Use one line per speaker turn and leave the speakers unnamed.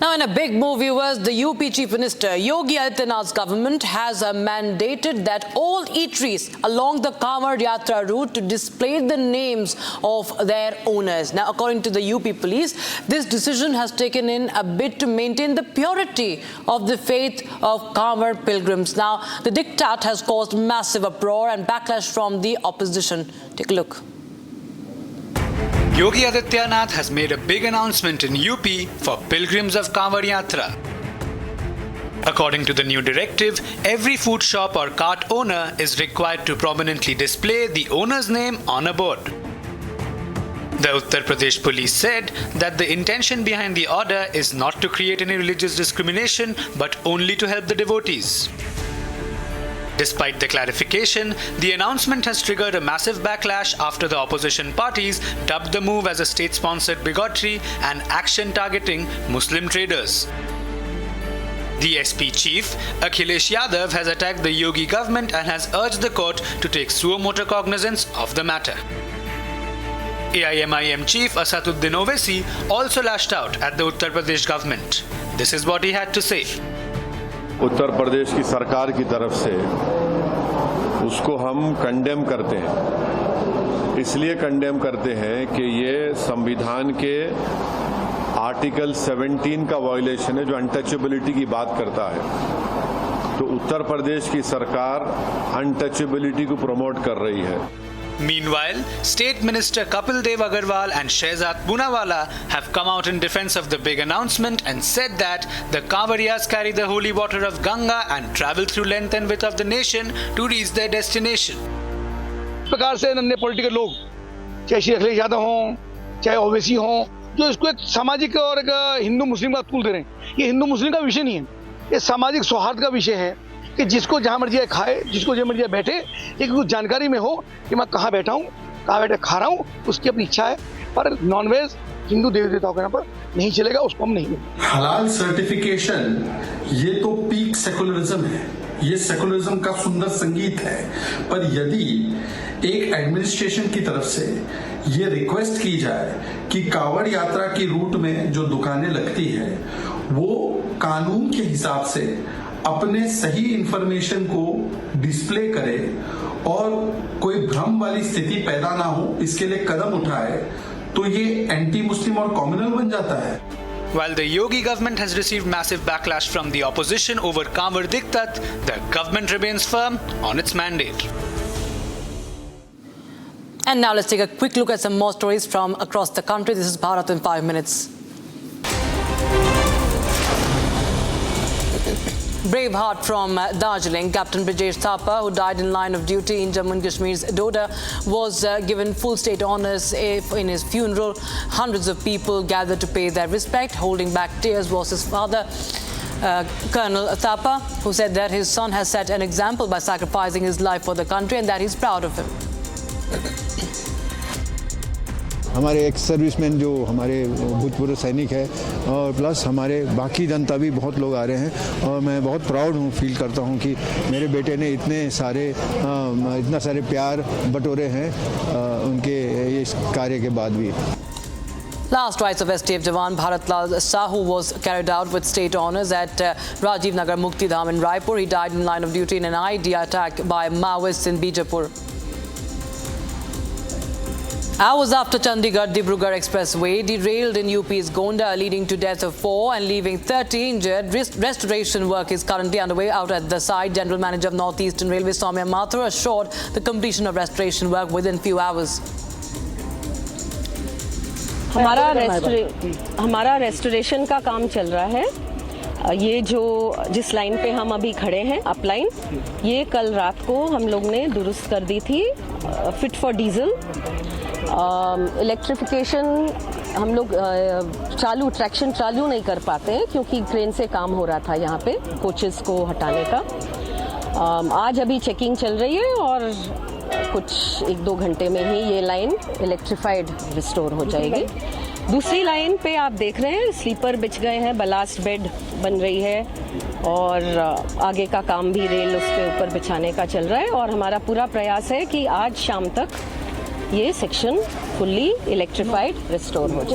Now, in a big move, viewers, the UP Chief Minister Yogi Adityanath's government has mandated that all eateries along the Kanwar Yatra route to display the names of their owners. Now, according to the UP police, this decision has taken in a bid to maintain the purity of the faith of Kanwar pilgrims. Now, the diktat has caused massive uproar and backlash from the opposition. Take a look.
Yogi Adityanath has made a big announcement in UP for pilgrims of Kanwar Yatra. According to the new directive, every food shop or cart owner is required to prominently display the owner's name on a board. The Uttar Pradesh police said that the intention behind the order is not to create any religious discrimination but only to help the devotees. Despite the clarification, the announcement has triggered a massive backlash after the opposition parties dubbed the move as a state-sponsored bigotry and action targeting Muslim traders. The SP chief, Akhilesh Yadav, has attacked the Yogi government and has urged the court to take suo motu cognizance of the matter. AIMIM chief Asaduddin Owaisi also lashed out at the Uttar Pradesh government. This is what he had to say.
Uttar Pradesh की सरकार की तरफ से उसको हम condemn करते हैं। इसलिए कंडेम करते हैं कि ये संविधान के आर्टिकल 17 का वायलेशन है जो अनटचेबिलिटी की बात करता है। तो उत्तर प्रदेश की सरकार अनटचेबिलिटी को प्रमोट कर रही है।
Meanwhile, State Minister Kapil Dev Agarwal and Shehzad Poonawalla have come out in defense of the big announcement and said that the Kanwariyas carry the holy water of Ganga and travel through length and width of the nation to reach their destination.
इस प्रकार से अन्य political लोग, चाहे श्री अखिलेश यादव हों, चाहे ओवैसी हों, जो इसको एक सामाजिक और एक हिंदू मुस्लिम का तूल दे रहे हैं। ये हिंदू मुस्लिम का विषय नहीं है, ये सामाजिक सौहार्द का विषय है कि जिसको जहाँ मर्जी खाए, जिसको जहाँ मर्जी बैठे, लेकिन कुछ जानकारी में हो कि मैं कहाँ बैठा हूँ, कहाँ बैठे खा रहा हूँ, उसकी अपनी इच्छा है। पर नॉनवेज हिंदू देवी देवताओं के नाम पर नहीं चलेगा, उसको हम नहीं।
हलाल सर्टिफिकेशन ये तो पीक सेकुलरिज्म है, ये सेकुलरिज्म का सुंदर संगीत है। पर यदि एक एडमिनिस्ट्रेशन की तरफ से ये रिक्वेस्ट की जाए कि कांवड़ यात्रा की रूट में जो दुकानें लगती है वो कानून के हिसाब से अपने सही इंफॉर्मेशन को डिस्प्ले करे और कोई भ्रम वाली स्थिति पैदा ना हो, इसके लिए कदम उठाए, तो ये एंटी मुस्लिम और कम्युनल बन जाता है।
While the Yogi government has received massive backlash from the opposition over Kanwar Diktat, the government remains firm on its mandate.
And now let's take a quick look at some more stories from across the country. This is Bharat in 5 minutes. Braveheart from Darjeeling, Captain Brijesh Thapa, who died in line of duty in Jammu and Kashmir's Doda, was given full state honours in his funeral. Hundreds of people gathered to pay their respect. Holding back tears was his father, Colonel Thapa, who said that his son has set an example by sacrificing his life for the country and that he's proud of him.
हमारे ex serviceman जो हमारे भूतपूर्व सैनिक है और plus हमारे बाकी जनता भी बहुत लोग आ रहे हैं और मैं बहुत प्राउड हूँ, फील करता हूँ कि मेरे बेटे ने इतना सारे प्यार बटोरे हैं उनके इस कार्य के बाद भी।
Last rites of STF Jawan Bharat Lal Sahu was carried out with state honours at Rajiv Nagar Mukti Dham in Raipur. He died in line of duty in an IED attack by Maoists in Bijapur. Hours after Chandigarh-Dibrugarh Expressway derailed in UP's Gonda, leading to death of 4 and leaving 30 injured, restoration work is currently underway out at the site. General Manager of North Eastern Railway, Soumya Mathur, assured the completion of restoration work within few hours.
हमारा restoration का काम चल रहा है। ये जिस line पे हम अभी खड़े हैं, अप लाइन, ये कल रात को हम लोग ने दुरुस्त कर दी थी, फिट फॉर डीजल। इलेक्ट्रिफिकेशन हम लोग ट्रैक्शन चालू नहीं कर पाते हैं क्योंकि क्रेन से काम हो रहा था यहाँ पे कोचेस को हटाने का। आज अभी चेकिंग चल रही है और कुछ 1-2 घंटे में ही ये लाइन इलेक्ट्रिफाइड रिस्टोर हो जाएगी। दूसरी लाइन पे आप देख रहे हैं स्लीपर बिछ गए हैं, बलास्ट बेड बन रही है और आगे का काम भी रेल उसके ऊपर बिछाने का चल रहा है और हमारा पूरा प्रयास है कि आज शाम तक ये सेक्शन फुल्ली इलेक्ट्रिफाइड रिस्टोर हो जाए।